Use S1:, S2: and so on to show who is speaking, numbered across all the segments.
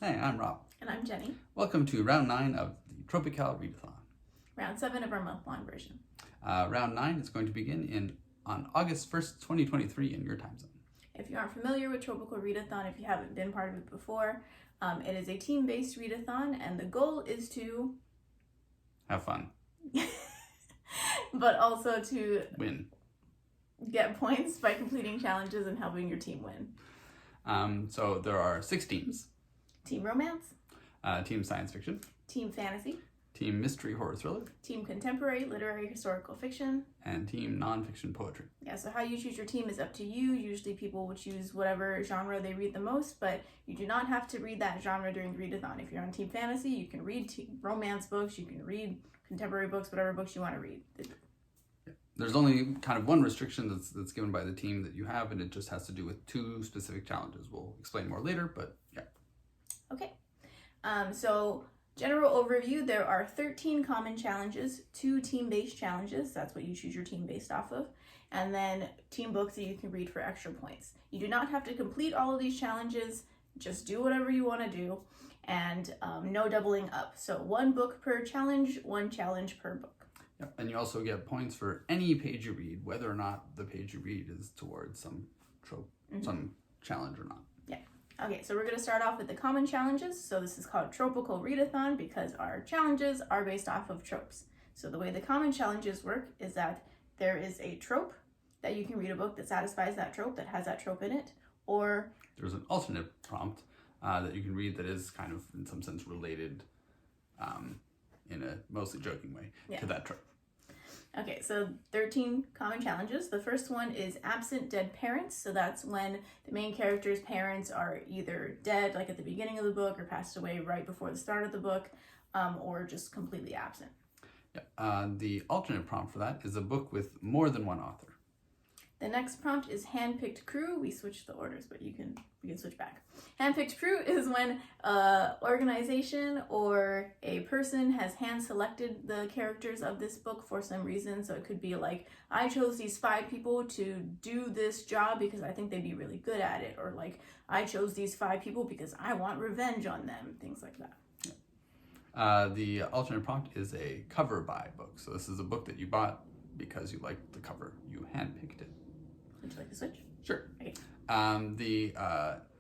S1: Hey, I'm Rob.
S2: And I'm Jenny.
S1: Welcome to round 9 of the Trope-ical Readathon.
S2: Round 7 of our month-long version.
S1: Round 9 is going to begin on August 1st, 2023 in your time zone.
S2: If you aren't familiar with Trope-ical Readathon, if you haven't been part of it before, it is a team-based readathon, and the goal is to
S1: have fun.
S2: But also to
S1: win.
S2: Get points by completing challenges and helping your team win.
S1: So there are 6 teams.
S2: Team romance.
S1: Team science fiction.
S2: Team fantasy.
S1: Team mystery horror thriller.
S2: Team contemporary literary historical fiction.
S1: And team nonfiction poetry.
S2: Yeah, so how you choose your team is up to you. Usually people will choose whatever genre they read the most, but you do not have to read that genre during the readathon. If you're on team fantasy, you can read romance books, you can read contemporary books, whatever books you want to read.
S1: There's only kind of one restriction that's given by the team that you have, and it just has to do with 2 specific challenges. We'll explain more later, but yeah.
S2: Okay. So general overview, there are 13 common challenges, 2 team-based challenges, that's what you choose your team based off of, and then team books that you can read for extra points. You do not have to complete all of these challenges, just do whatever you want to do, and no doubling up. So 1 book per challenge, 1 challenge per book.
S1: Yep. And you also get points for any page you read, whether or not the page you read is towards some trope, some challenge or not.
S2: Yeah. Okay, so we're going to start off with the common challenges. So this is called Trope-ical Readathon because our challenges are based off of tropes. So the way the common challenges work is that there is a trope that you can read a book that satisfies that trope, that has that trope in it, or
S1: there's an alternate prompt that you can read that is kind of in some sense related in a mostly joking way to that trope.
S2: Okay, so 13 common challenges. The first one is absent dead parents. So that's when the main character's parents are either dead, like at the beginning of the book, or passed away right before the start of the book, or just completely absent.
S1: Yeah. The alternate prompt for that is a book with more than one author.
S2: The next prompt is hand-picked crew. We switched the orders, but we can switch back. Hand-picked crew is when an organization or a person has hand-selected the characters of this book for some reason. So it could be like, I chose these 5 people to do this job because I think they'd be really good at it. Or like, I chose these 5 people because I want revenge on them. Things like that.
S1: The alternate prompt is a cover by book. So this is a book that you bought because you liked the cover. You hand-picked it.
S2: Would you like to switch?
S1: Sure.
S2: Okay.
S1: The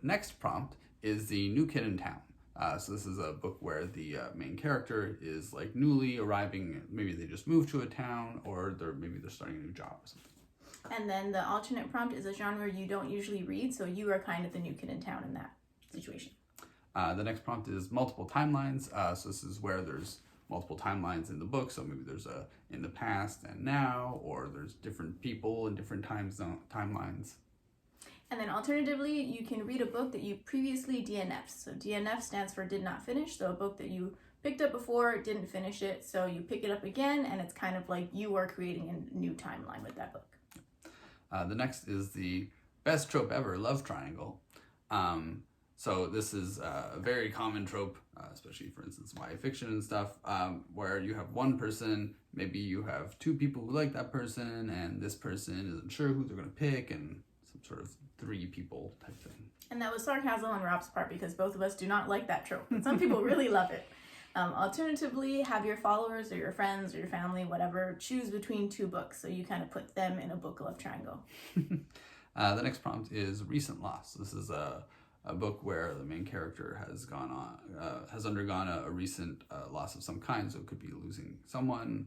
S1: next prompt is the new kid in town. So this is a book where the main character is like newly arriving. Maybe they just moved to a town, or maybe they're starting a new job or something.
S2: And then the alternate prompt is a genre you don't usually read, so you are kind of the new kid in town in that situation.
S1: The next prompt is multiple timelines. So this is where there's multiple timelines in the book. So maybe there's a in the past and now, or there's different people in different timelines.
S2: And then alternatively, you can read a book that you previously DNF'd. So DNF stands for did not finish. So a book that you picked up before, didn't finish it. So you pick it up again, and it's kind of like you are creating a new timeline with that book.
S1: The next is the best trope ever, love triangle. So this is a very common trope, especially for instance YA fiction and stuff, where you have one person, maybe you have 2 people who like that person, and this person isn't sure who they're going to pick, and some sort of 3 people type thing.
S2: And that was sarcasm on Rob's part because both of us do not like that trope, but some people really love it. Alternatively, have your followers or your friends or your family, whatever, choose between 2 books, so you kind of put them in a book love triangle.
S1: The next prompt is recent loss. This is a book where the main character has undergone a recent loss of some kind. So it could be losing someone,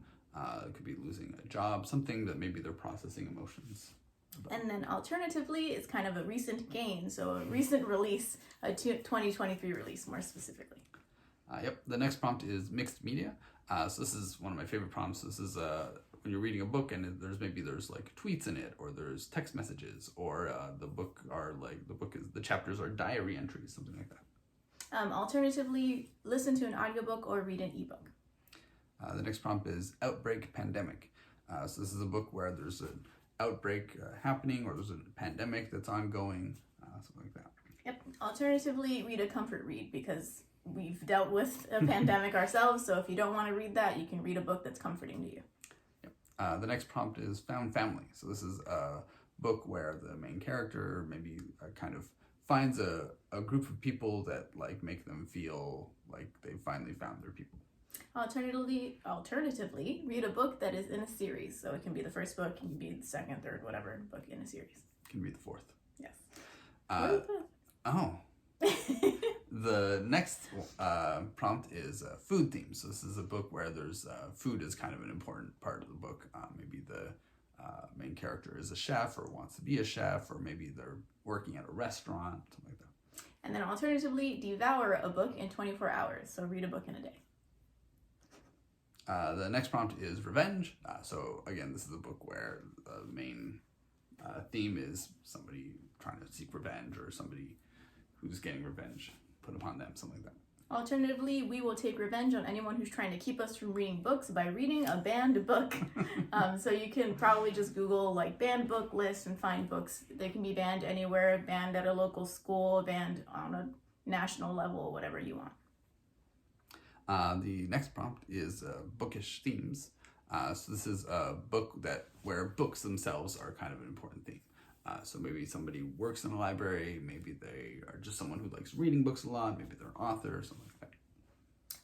S1: it could be losing a job, something that maybe they're processing emotions about.
S2: And then alternatively, it's kind of a recent gain, so a recent release, a 2023 release more specifically.
S1: Yep. The next prompt is mixed media. So this is one of my favorite prompts. This is when you're reading a book and there's like tweets in it, or there's text messages, or the chapters are diary entries, something like that.
S2: Alternatively, listen to an audiobook or read an ebook.
S1: The next prompt is outbreak pandemic. So this is a book where there's an outbreak happening, or there's a pandemic that's ongoing, something like that.
S2: Yep. Alternatively, read a comfort read because we've dealt with a pandemic ourselves. So if you don't want to read that, you can read a book that's comforting to you.
S1: The next prompt is found family. So this is a book where the main character maybe kind of finds a group of people that like make them feel like they finally found their people.
S2: Alternatively, read a book that is in a series. So it can be the first book, it can be the second, third, whatever book in a series.
S1: It can be the fourth.
S2: Yes.
S1: Oh. The next prompt is food themes. So this is a book where there's food is kind of an important part of the book. Maybe the main character is a chef or wants to be a chef, or maybe they're working at a restaurant, something like that.
S2: And then alternatively, devour a book in 24 hours. So read a book in a day.
S1: The next prompt is revenge. So again, this is a book where the main theme is somebody trying to seek revenge, or somebody who's getting revenge put upon them, something like that.
S2: Alternatively, we will take revenge on anyone who's trying to keep us from reading books by reading a banned book. So you can probably just Google like banned book list and find books. They can be banned anywhere, banned at a local school, banned on a national level, whatever you want.
S1: The next prompt is bookish themes. So this is a book where books themselves are kind of an important theme. So maybe somebody works in a library, maybe they are just someone who likes reading books a lot, maybe they're an author or something like that.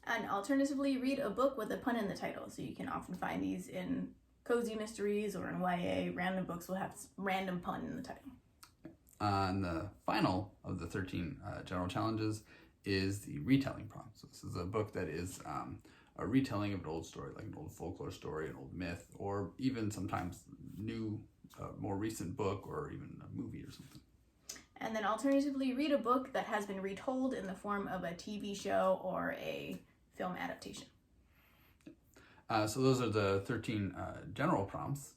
S2: And alternatively, read a book with a pun in the title. So you can often find these in cozy mysteries or in YA. Random books will have random pun in the title.
S1: And the final of the 13 general challenges is the retelling prompt. So this is a book that is a retelling of an old story, like an old folklore story, an old myth, or even sometimes new, more recent book, or even a movie or something.
S2: And then alternatively, read a book that has been retold in the form of a TV show or a film adaptation.
S1: So those are the 13 general prompts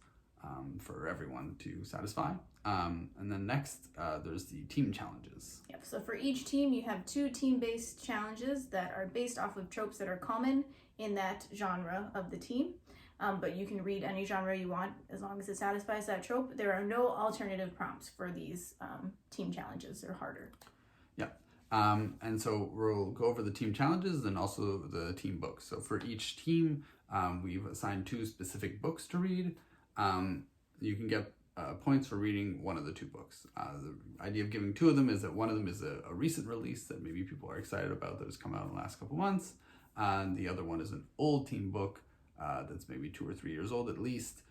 S1: for everyone to satisfy. And then next, there's the team challenges.
S2: Yep, so for each team, you have 2 team-based challenges that are based off of tropes that are common in that genre of the team. But you can read any genre you want as long as it satisfies that trope. There are no alternative prompts for these team challenges. They're harder.
S1: Yeah. And so we'll go over the team challenges and also the team books. So for each team, we've assigned 2 specific books to read. You can get points for reading one of the 2 books. The idea of giving 2 of them is that one of them is a recent release that maybe people are excited about that has come out in the last couple months. And the other one is an old team book that's maybe 2 or 3 years old at least.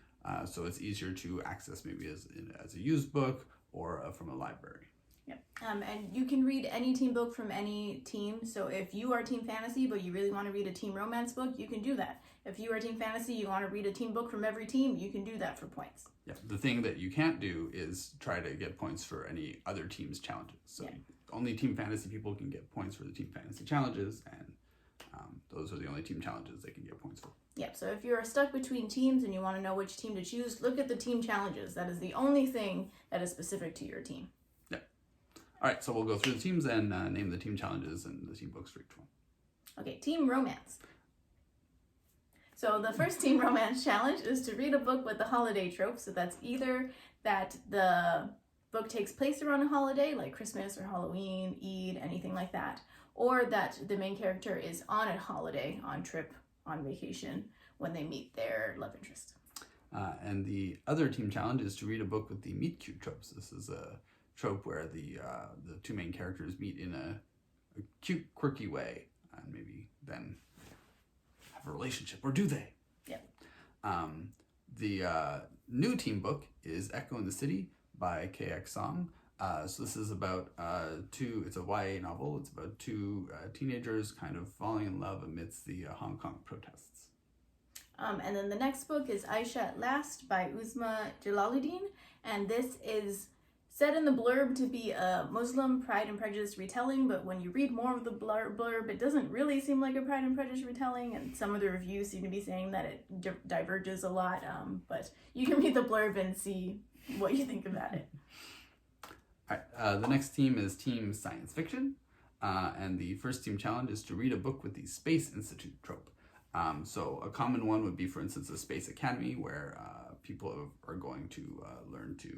S1: So it's easier to access maybe as a used book or from a library.
S2: Yep. And you can read any team book from any team. So if you are Team Fantasy, but you really want to read a team romance book, you can do that. If you are Team Fantasy, you want to read a team book from every team, you can do that for points.
S1: Yeah. The thing that you can't do is try to get points for any other team's challenges. So only Team Fantasy people can get points for the Team Fantasy challenges, and those are the only team challenges they can get points for.
S2: Yep, so if you're stuck between teams and you want to know which team to choose, look at the team challenges. That is the only thing that is specific to your team.
S1: Yeah. All right, so we'll go through the teams and name the team challenges and the team books for each one.
S2: Okay, team romance. So the first team romance challenge is to read a book with the holiday trope. So that's either that the book takes place around a holiday, like Christmas or Halloween, Eid, anything like that, or that the main character is on a holiday, on trip, on vacation, when they meet their love interest.
S1: And the other team challenge is to read a book with the meet cute tropes. This is a trope where the 2 main characters meet in a cute, quirky way, and maybe then have a relationship, or do they?
S2: Yep.
S1: The new team book is Echo in the City by KX Song. So this is about it's a YA novel. It's about 2 teenagers kind of falling in love amidst the Hong Kong protests.
S2: And then the next book is Aisha at Last by Uzma Jalaluddin. And this is said in the blurb to be a Muslim Pride and Prejudice retelling, but when you read more of the blurb, it doesn't really seem like a Pride and Prejudice retelling, and some of the reviews seem to be saying that it diverges a lot, but you can read the blurb and see what you think about it.
S1: All right, the next team is Team Science Fiction, and the first team challenge is to read a book with the Space Institute trope. So a common one would be, for instance, a Space Academy, where people are going to learn to,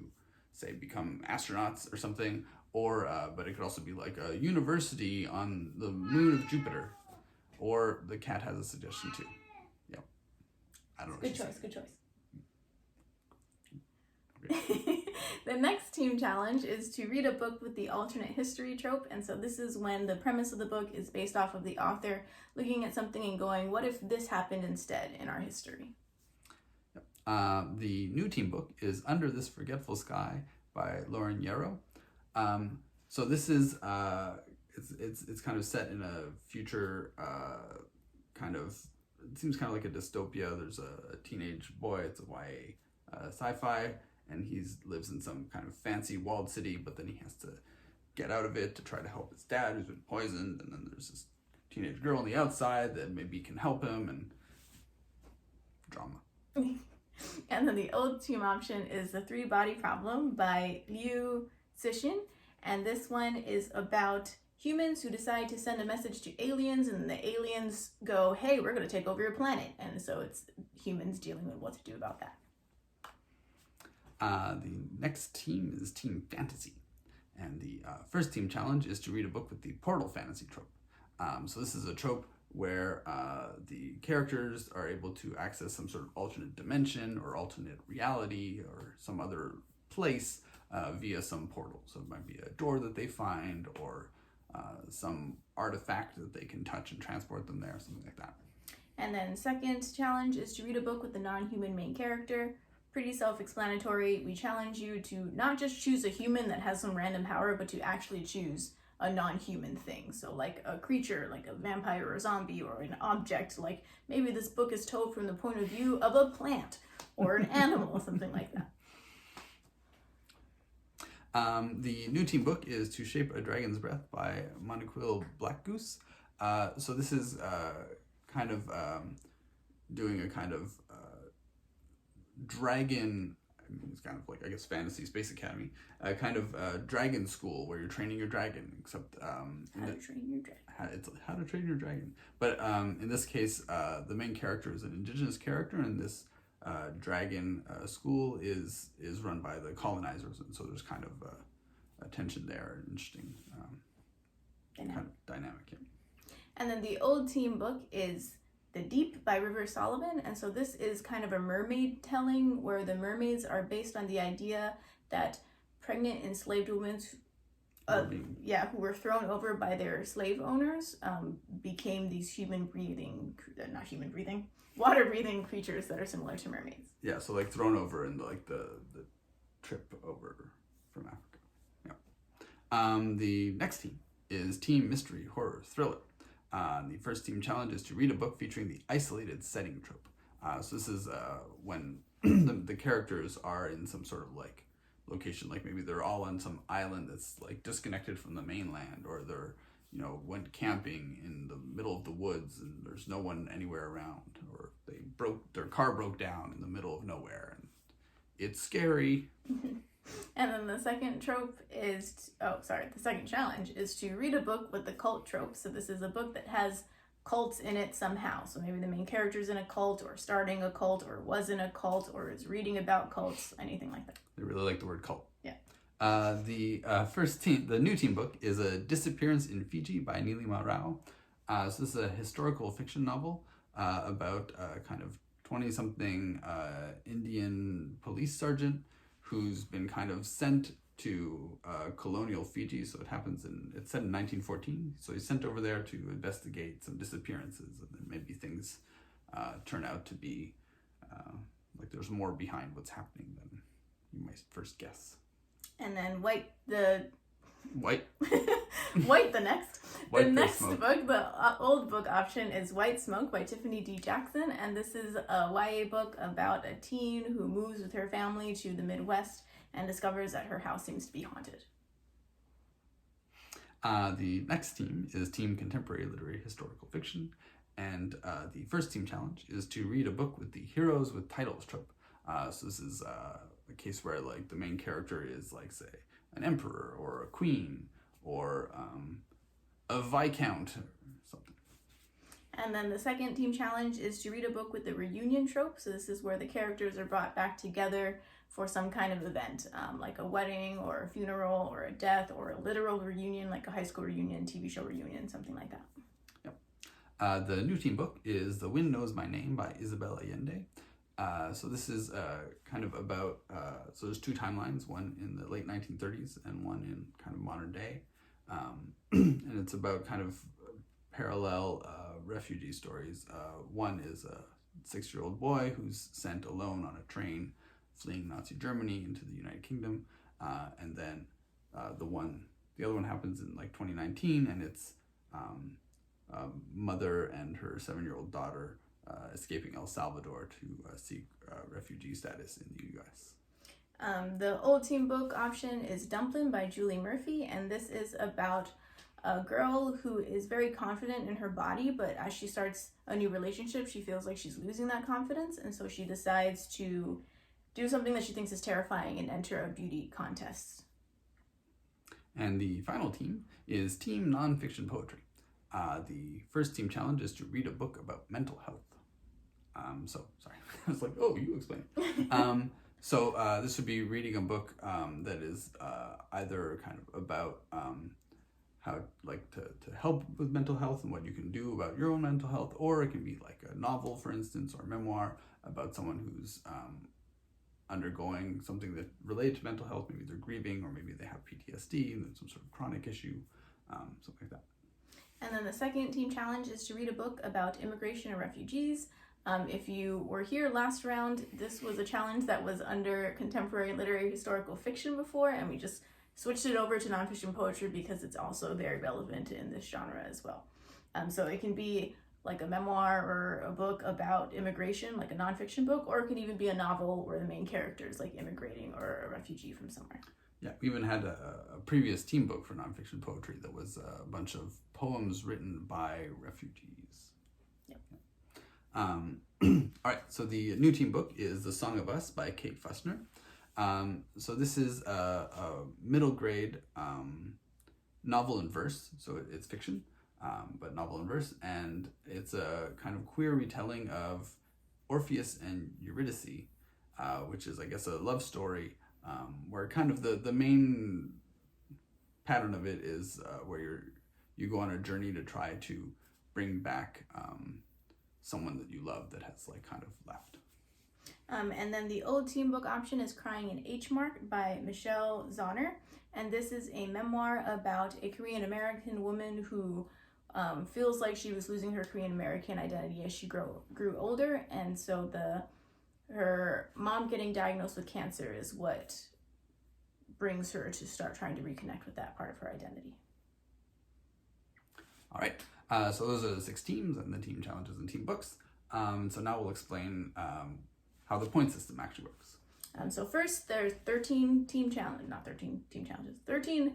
S1: say, become astronauts or something, or but it could also be like a university on the moon of Jupiter, or the cat has a suggestion too. Yep. I don't know.
S2: Good choice.
S1: Okay.
S2: The next team challenge is to read a book with the alternate history trope. And so this is when the premise of the book is based off of the author looking at something and going, what if this happened instead in our history?
S1: The new team book is Under This Forgetful Sky by Lauren Yarrow. So this is it's kind of set in a future kind of, it seems kind of like a dystopia. There's a teenage boy, it's a YA sci-fi, and he lives in some kind of fancy walled city, but then he has to get out of it to try to help his dad who's been poisoned, and then there's this teenage girl on the outside that maybe can help him, and drama.
S2: And then the old team option is The Three Body Problem by Liu Cixin, and this one is about humans who decide to send a message to aliens, and the aliens go, hey, we're going to take over your planet. And so it's humans dealing with what to do about that.
S1: The next team is Team Fantasy. And the first team challenge is to read a book with the portal fantasy trope. So this is a trope where the characters are able to access some sort of alternate dimension or alternate reality or some other place via some portal. So it might be a door that they find, or some artifact that they can touch and transport them there, something like that.
S2: And then second challenge is to read a book with a non-human main character. Pretty self-explanatory. We challenge you to not just choose a human that has some random power, but to actually choose a non-human thing. So like a creature, like a vampire or a zombie, or an object, like maybe this book is told from the point of view of a plant or an animal, something like that.
S1: The new team book is To Shape a Dragon's Breath by Monoquill Blackgoose. So this is kind of doing a kind of dragon, I mean, it's kind of like, I guess, fantasy, Space Academy, kind of dragon school where you're training your dragon, except...
S2: How to train your dragon.
S1: It's how to train your dragon. But in this case, the main character is an indigenous character, and this dragon school is run by the colonizers, and so there's kind of a tension there, interesting kind of dynamic. Yeah.
S2: And then the old team book is The Deep by River Solomon, and so this is kind of a mermaid telling where the mermaids are based on the idea that pregnant enslaved women who were thrown over by their slave owners became these water-breathing creatures that are similar to mermaids.
S1: Yeah, so like thrown over in like the trip over from Africa. Yeah. The next team is Team Mystery Horror Thriller. The first team challenge is to read a book featuring the isolated setting trope. So this is when the characters are in some sort of like location, like maybe they're all on some island that's like disconnected from the mainland, or they're, went camping in the middle of the woods and there's no one anywhere around, or their car broke down in the middle of nowhere, and it's scary.
S2: And then the second challenge is to read a book with the cult trope. So this is a book that has cults in it somehow. So maybe the main character's in a cult, or starting a cult, or was in a cult, or is reading about cults, anything like that.
S1: They really like the word cult.
S2: Yeah.
S1: The new team book is A Disappearance in Fiji by Nilima Rao. So this is a historical fiction novel about kind of 20-something Indian police sergeant who's been kind of sent to colonial Fiji. So it's set in 1914. So he's sent over there to investigate some disappearances, and then maybe things turn out to be like there's more behind what's happening than you might first guess.
S2: And then White the next.
S1: White
S2: the next
S1: Smoke.
S2: book, the old book option, is White Smoke by Tiffany D. Jackson, and this is a YA book about a teen who moves with her family to the Midwest and discovers that her house seems to be haunted.
S1: The next team is Team Contemporary Literary Historical Fiction, and the first team challenge is to read a book with the heroes with titles trope. So this is a case where like the main character is like, say, an emperor or a queen or a viscount or something.
S2: And then the second team challenge is to read a book with the reunion trope. So this is where the characters are brought back together for some kind of event, like a wedding or a funeral or a death or a literal reunion, like a high school reunion, TV show reunion, something like that.
S1: Yep. The new team book is The Wind Knows My Name by Isabel Allende. So this is kind of about, so there's two timelines, one in the late 1930s and one in kind of modern day. And it's about kind of parallel refugee stories. One is a 6-year-old boy who's sent alone on a train fleeing Nazi Germany into the United Kingdom. And then the other one happens in like 2019, and it's a mother and her 7-year-old daughter escaping El Salvador to seek refugee status in the U.S.
S2: The old teen book option is Dumplin' by Julie Murphy, and this is about a girl who is very confident in her body, but as she starts a new relationship, she feels like she's losing that confidence, and so she decides to do something that she thinks is terrifying and enter a beauty contest.
S1: And the final team is Team Nonfiction Poetry. The first team challenge is to read a book about mental health. Sorry, I was like, oh, you explain. So this would be reading a book that is either kind of about how like to help with mental health and what you can do about your own mental health, or it can be like a novel, for instance, or a memoir about someone who's undergoing something that related to mental health. Maybe they're grieving, or maybe they have PTSD and some sort of chronic issue, something like that.
S2: And then the second team challenge is to read a book about immigration and refugees. If you were here last round, this was a challenge that was under contemporary literary historical fiction before, and we just switched it over to nonfiction poetry because it's also very relevant in this genre as well. So it can be like a memoir or a book about immigration, like a nonfiction book, or it can even be a novel where the main character is like immigrating or a refugee from somewhere.
S1: Yeah, we even had a previous team book for nonfiction poetry that was a bunch of poems written by refugees.
S2: Yep.
S1: All right, so the new team book is The Song of Us by Kate Fussner. So this is a middle grade novel in verse, so it's fiction, but novel in verse, and it's a kind of queer retelling of Orpheus and Eurydice, which is, I guess, a love story where kind of the main pattern of it is where you go on a journey to try to bring back someone that you love that has like kind of left.
S2: And then the old team book option is Crying in H Mark by Michelle Zauner. And this is a memoir about a Korean American woman who feels like she was losing her Korean American identity as she grew older. And so her mom getting diagnosed with cancer is what brings her to start trying to reconnect with that part of her identity.
S1: All right, so those are the 6 teams and the team challenges and team books. So now we'll explain how the point system actually works.
S2: So first, there's 13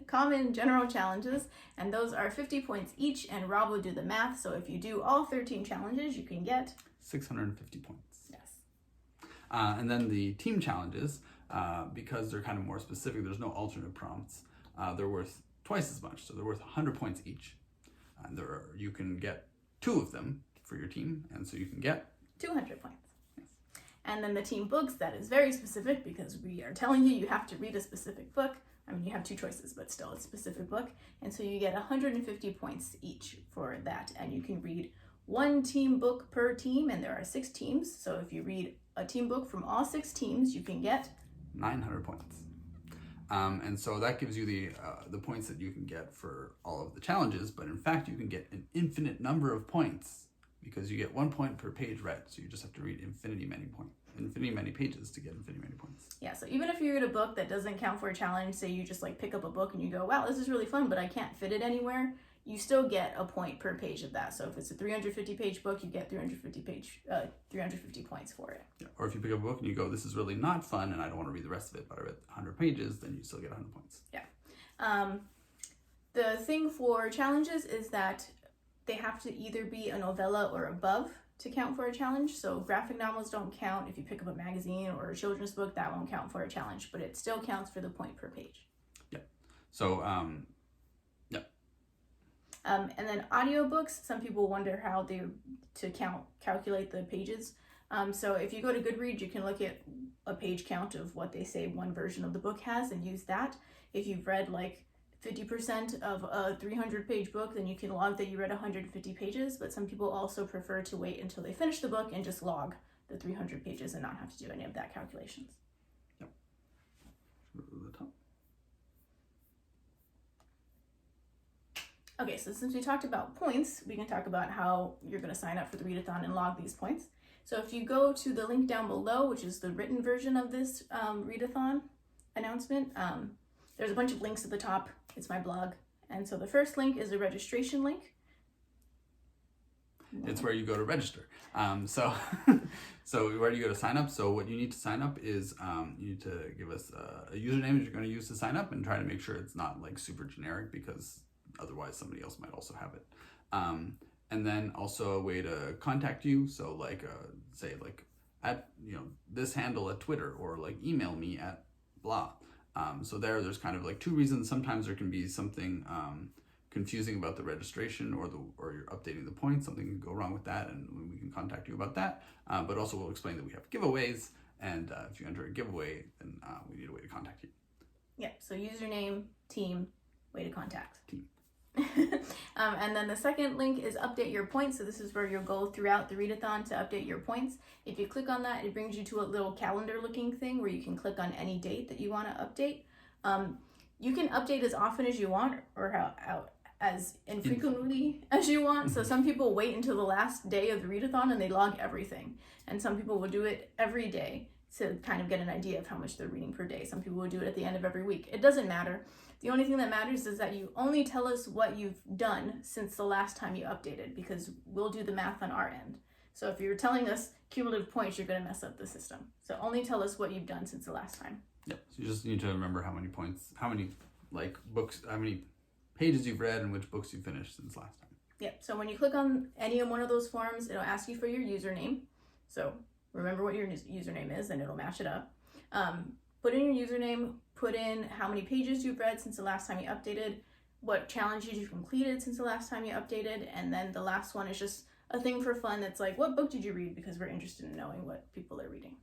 S2: common general challenges, and those are 50 points each, and Rob will do the math. So if you do all 13 challenges, you can get
S1: 650 points.
S2: Yes.
S1: And then the team challenges, because they're kind of more specific, there's no alternate prompts, they're worth twice as much, so they're worth 100 points each. And you can get 2 of them for your team, and so you can get
S2: 200 points. Yes. And then the team books, that is very specific because we are telling you have to read a specific book. I mean, you have 2 choices, but still it's a specific book. And so you get 150 points each for that, and you can read 1 team book per team, and there are 6 teams. So if you read a team book from all 6 teams, you can get
S1: 900 points. And so that gives you the points that you can get for all of the challenges, but in fact you can get an infinite number of points because you get 1 point per page read. So you just have to read infinity many pages to get infinity many points.
S2: Yeah, so even if you read a book that doesn't count for a challenge, say you just like pick up a book and you go, wow, this is really fun, but I can't fit it anywhere, you still get a point per page of that. So if it's a 350-page book, you get 350 points for it.
S1: Yeah. Or if you pick up a book and you go, this is really not fun and I don't want to read the rest of it, but I read 100 pages, then you still get 100 points.
S2: Yeah. The thing for challenges is that they have to either be a novella or above to count for a challenge. So graphic novels don't count. If you pick up a magazine or a children's book, that won't count for a challenge, but it still counts for the point per page.
S1: Yeah. So,
S2: and then audiobooks, some people wonder how to calculate the pages. So if you go to Goodreads, you can look at a page count of what they say one version of the book has and use that. If you've read like 50% of a 300-page book, then you can log that you read 150 pages, but some people also prefer to wait until they finish the book and just log the 300 pages and not have to do any of that calculations.
S1: Yep. Go to the top.
S2: Okay, so since we talked about points, we can talk about how you're going to sign up for the Read-a-thon and log these points. So if you go to the link down below, which is the written version of this Read-a-thon announcement, there's a bunch of links at the top. It's my blog. And so the first link is a registration link.
S1: It's where you go to register. So where do you go to sign up? So what you need to sign up is you need to give us a username that you're going to use to sign up, and try to make sure it's not like super generic, because otherwise somebody else might also have it. And then also a way to contact you. So like say like at this handle at Twitter, or like email me at blah. So there's kind of like two reasons. Sometimes there can be something confusing about the registration or you're updating the points. Something can go wrong with that, and we can contact you about that. But also we'll explain that we have giveaways, and if you enter a giveaway, then we need a way to contact you.
S2: Yeah, so username, team, way to contact.
S1: Team.
S2: And then the second link is update your points. So this is where you'll go throughout the Read-a-thon to update your points. If you click on that, it brings you to a little calendar looking thing where you can click on any date that you want to update. You can update as often as you want, or as infrequently as you want. So some people wait until the last day of the Read-a-thon and they log everything. And some people will do it every day to kind of get an idea of how much they're reading per day. Some people will do it at the end of every week. It doesn't matter. The only thing that matters is that you only tell us what you've done since the last time you updated, because we'll do the math on our end. So if you're telling us cumulative points, you're going to mess up the system. So only tell us what you've done since the last time.
S1: Yep. So you just need to remember how many points, how many books, how many pages you've read and which books you finished since last time.
S2: Yep. So when you click on any one of those forms, it'll ask you for your username. So remember what your username is, and it'll match it up. Put in your username, put in how many pages you've read since the last time you updated, what challenges you've completed since the last time you updated, and then the last one is just a thing for fun that's like, what book did you read? Because we're interested in knowing what people are reading.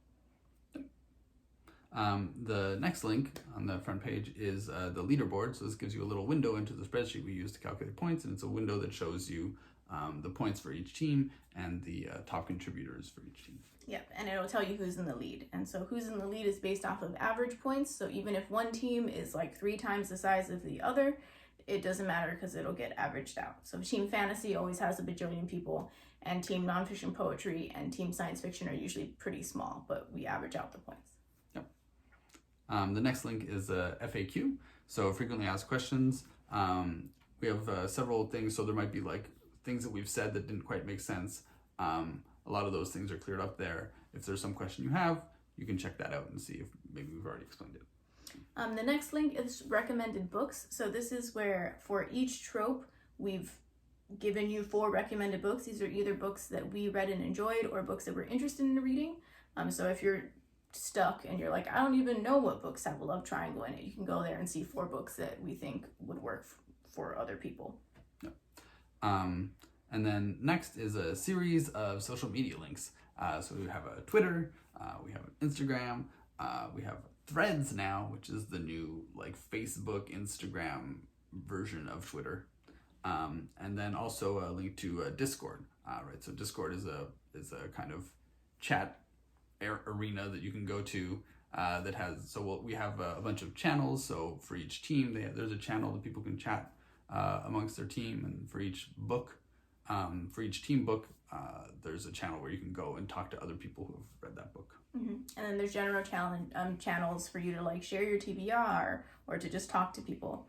S1: The next link on the front page is the leaderboard. So this gives you a little window into the spreadsheet we use to calculate points, and it's a window that shows you the points for each team and the top contributors for each team.
S2: Yep, and it'll tell you who's in the lead. And so who's in the lead is based off of average points. So even if one team is like 3 times the size of the other, it doesn't matter because it'll get averaged out. So Team Fantasy always has a bajillion people, and Team Nonfiction Poetry and Team Science Fiction are usually pretty small, but we average out the points.
S1: Yep. The next link is FAQ, so frequently asked questions. We have several things, so there might be like things that we've said that didn't quite make sense. A lot of those things are cleared up there. If there's some question you have, you can check that out and see if maybe we've already explained it.
S2: The next link is recommended books. So this is where for each trope, we've given you 4 recommended books. These are either books that we read and enjoyed or books that we're interested in reading. So if you're stuck and you're like, I don't even know what books have a love triangle in it, you can go there and see 4 books that we think would work for other people.
S1: Yep. And then next is a series of social media links. So we have a Twitter, we have an Instagram, we have Threads now, which is the new like Facebook, Instagram version of Twitter. And then also a link to Discord, right? So Discord is a kind of chat arena that you can go to that has, we have a bunch of channels. So for each team, there's a channel that people can chat amongst their team, and for each book, for each team book, there's a channel where you can go and talk to other people who have read that book.
S2: Mm-hmm. And then there's general channels for you to like share your TBR or to just talk to people.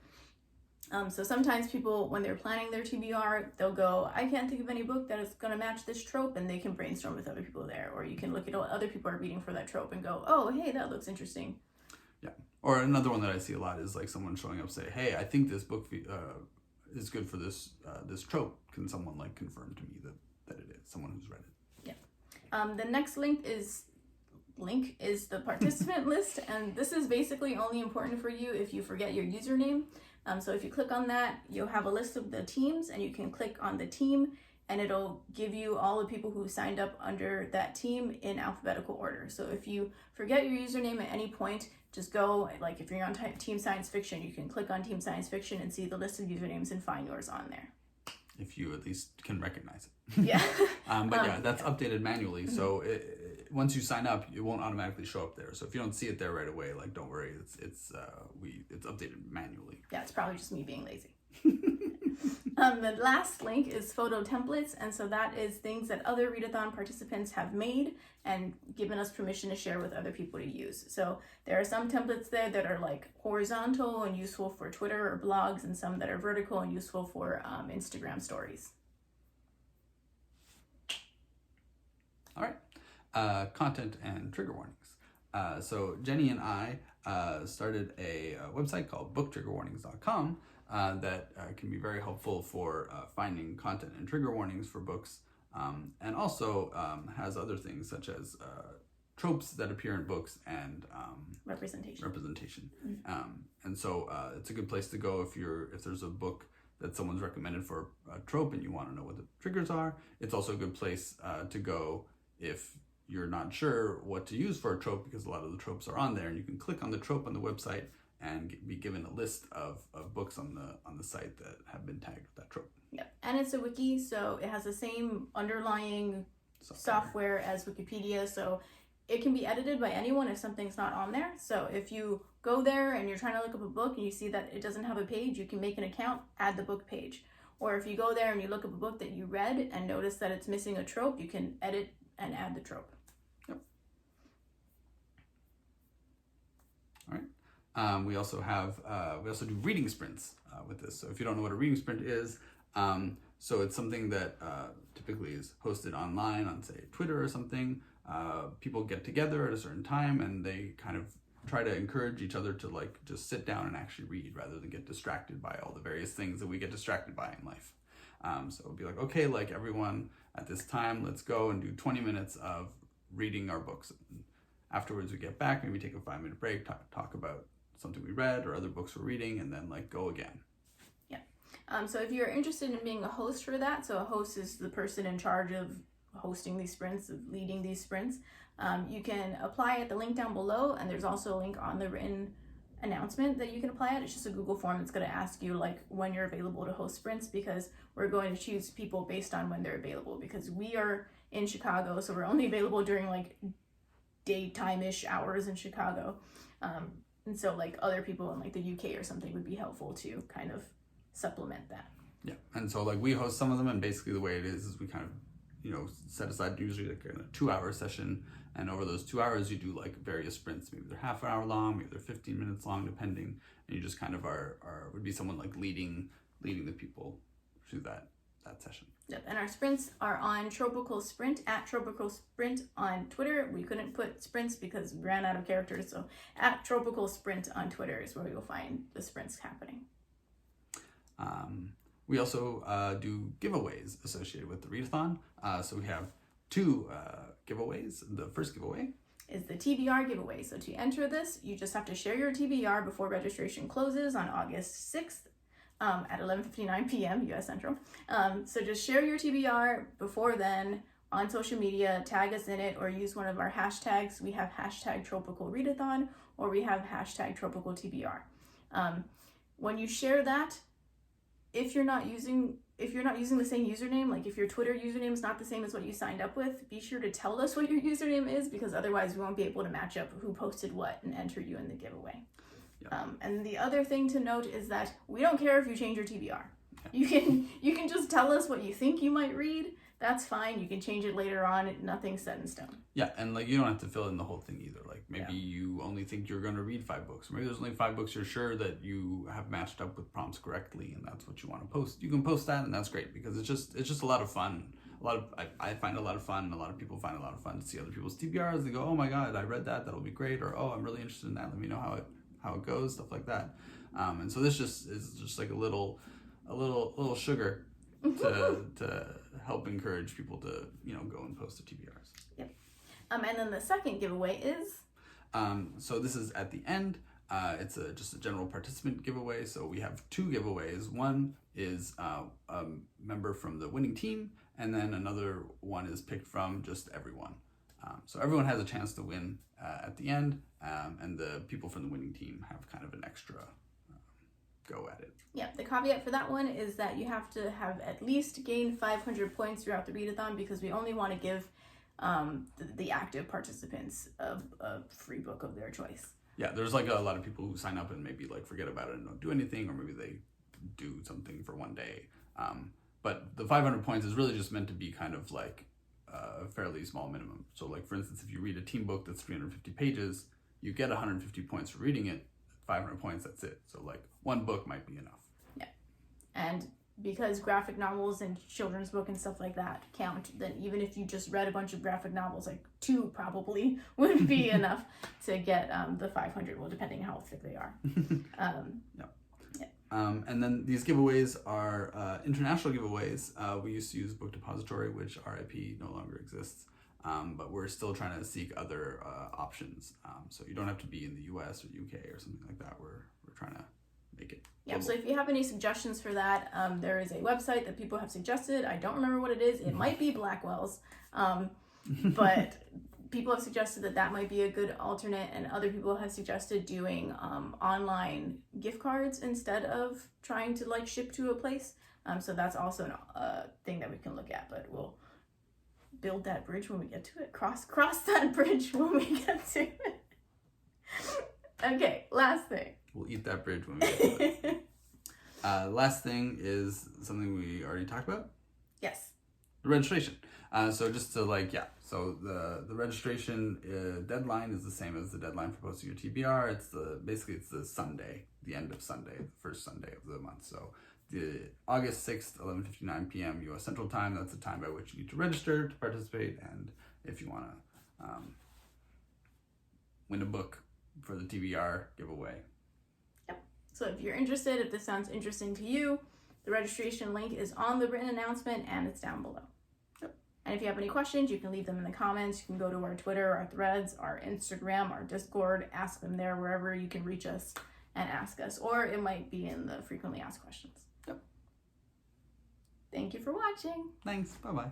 S2: So sometimes people, when they're planning their TBR, they'll go, I can't think of any book that is going to match this trope, and they can brainstorm with other people there. Or you can look at what other people are reading for that trope and go, oh, hey, that looks interesting.
S1: Yeah. Or another one that I see a lot is like someone showing up, say, hey, I think this book is good for this trope. Can someone like confirm to me that it is, someone who's read it?
S2: Yeah. The next link is the participant list, and this is basically only important for you if you forget your username. So if you click on that, you'll have a list of the teams, and you can click on the team, and it'll give you all the people who signed up under that team in alphabetical order. So if you forget your username at any point, just go, like if you're on Team Science Fiction, you can click on Team Science Fiction and see the list of usernames and find yours on there. If
S1: you at least can recognize it.
S2: Yeah.
S1: But yeah, that's updated manually. Mm-hmm. So once you sign up, it won't automatically show up there. So if you don't see it there right away, like don't worry, it's updated manually.
S2: Yeah, it's probably just me being lazy. The last link is photo templates, and so that is things that other Read-a-thon participants have made and given us permission to share with other people to use. So there are some templates there that are like horizontal and useful for Twitter or blogs, and some that are vertical and useful for Instagram stories.
S1: All right, content and trigger warnings. So Jenny and I started a website called booktriggerwarnings.com that can be very helpful for finding content and trigger warnings for books, and also has other things such as tropes that appear in books and representation. And so it's a good place to go if there's a book that someone's recommended for a trope and you want to know what the triggers are. It's also a good place to go if you're not sure what to use for a trope, because a lot of the tropes are on there, and you can click on the trope on the website and be given a list of books on the site that have been tagged with that trope.
S2: Yep, and it's a wiki, so it has the same underlying software as Wikipedia, so it can be edited by anyone if something's not on there. So if you go there and you're trying to look up a book and you see that it doesn't have a page, you can make an account, add the book page. Or if you go there and you look up a book that you read and notice that it's missing a trope, you can edit and add the trope.
S1: Yep. All right. We also do reading sprints with this. So if you don't know what a reading sprint is, so it's something that typically is posted online on, say, Twitter or something. People get together at a certain time and they kind of try to encourage each other to like just sit down and actually read rather than get distracted by all the various things that we get distracted by in life. So it'll be like, okay, like everyone at this time, let's go and do 20 minutes of reading our books. Afterwards, we get back, maybe take a 5-minute break, talk about something we read or other books we're reading, and then like go again.
S2: Yeah. So if you're interested in being a host for that, so a host is the person in charge of hosting these sprints, of leading these sprints, you can apply at the link down below, and there's also a link on the written announcement that you can apply it. It's just a Google form. It's going to ask you like when you're available to host sprints, because we're going to choose people based on when they're available, because we are in Chicago, so we're only available during like daytime-ish hours in Chicago. And so like other people in like the UK or something would be helpful to kind of supplement that.
S1: Yeah, and so like we host some of them, and basically the way it is we kind of set aside usually like a 2-hour session, and over those 2 hours you do like various sprints. Maybe they're half an hour long, maybe they're 15 minutes long, depending, and you just kind of would be someone like leading the people through that session.
S2: Yep, and our sprints are on Trope-ical Sprint, at Trope-ical Sprint on Twitter. We couldn't put sprints because we ran out of characters, so at Trope-ical Sprint on Twitter is where you'll find the sprints happening.
S1: We also do giveaways associated with the Read-a-thon. So we have 2 giveaways. The first giveaway
S2: is the TBR giveaway. So to enter this, you just have to share your TBR before registration closes on August 6th at 11:59 p.m. US Central. So just share your TBR before then on social media, tag us in it, or use one of our hashtags. We have hashtag Trope-ical Readathon, or we have hashtag Trope-ical TBR. When you share that, if you're not using the same username, like if your Twitter username is not the same as what you signed up with, be sure to tell us what your username is, because otherwise we won't be able to match up who posted what and enter you in the giveaway. Yeah. And the other thing to note is that we don't care if you change your TBR. Yeah. You can just tell us what you think you might read. That's fine. You can change it later on. Nothing's set in stone. Yeah, and like you don't have to fill in the whole thing either. Like maybe you only think you're going to read 5 books. Maybe there's only 5 books you're sure that you have matched up with prompts correctly, and that's what you want to post. You can post that, and that's great, because it's just a lot of fun. I find a lot of fun, and a lot of people find a lot of fun to see other people's TBRs. They go, oh my god, I read that. That'll be great. Or oh, I'm really interested in that. Let me know how it goes. Stuff like that. And so this is just like a little sugar to help encourage people to go and post the TBRs. Yep. And then the second giveaway is
S1: so this is at the end. It's just a general participant giveaway. So we have 2 giveaways. One is a member from the winning team, and then another one is picked from just everyone. So everyone has a chance to win at the end, and the people from the winning team have kind of an extra go at it.
S2: Yeah, the caveat for that one is that you have to have at least gained 500 points throughout the readathon, because we only want to give the active participants of a free book of their choice.
S1: Yeah, there's like a lot of people who sign up and maybe like forget about it and don't do anything, or maybe they do something for one day. But the 500 points is really just meant to be kind of like a fairly small minimum. So like, for instance, if you read a team book that's 350 pages, you get 150 points for reading it. 500 points, that's it. So like one book might be enough.
S2: Yeah. And because graphic novels and children's book and stuff like that count, then even if you just read a bunch of graphic novels, like 2 probably would be enough to get the 500, well, depending on how thick they are.
S1: And then these giveaways are international giveaways. We used to use Book Depository, which RIP no longer exists, but we're still trying to seek other options. So you don't have to be in the US or UK or something like that. We're trying to make it
S2: global. So if you have any suggestions for that, there is a website that people have suggested. I don't remember what it is. It might be Blackwell's, but people have suggested that might be a good alternate, and other people have suggested doing online gift cards instead of trying to like ship to a place. So that's also a thing that we can look at, but we'll build that bridge when we get to it. Cross that bridge when we get to it. Okay, last thing.
S1: We'll eat that bridge when we get to it. Last thing is something we already talked about.
S2: Yes.
S1: The registration. So just to so the registration deadline is the same as the deadline for posting your TBR. It's the Sunday, the end of Sunday, the first Sunday of the month. So the August 6th, 11:59 p.m. U.S. Central Time. That's the time by which you need to register to participate, and if you want to win a book for the TBR giveaway.
S2: Yep. So if you're interested, if this sounds interesting to you, the registration link is on the written announcement and it's down below. Yep. And if you have any questions, you can leave them in the comments. You can go to our Twitter, our Threads, our Instagram, our Discord, ask them there, wherever you can reach us and ask us. Or it might be in the frequently asked questions.
S1: Yep.
S2: Thank you for watching.
S1: Thanks. Bye-bye.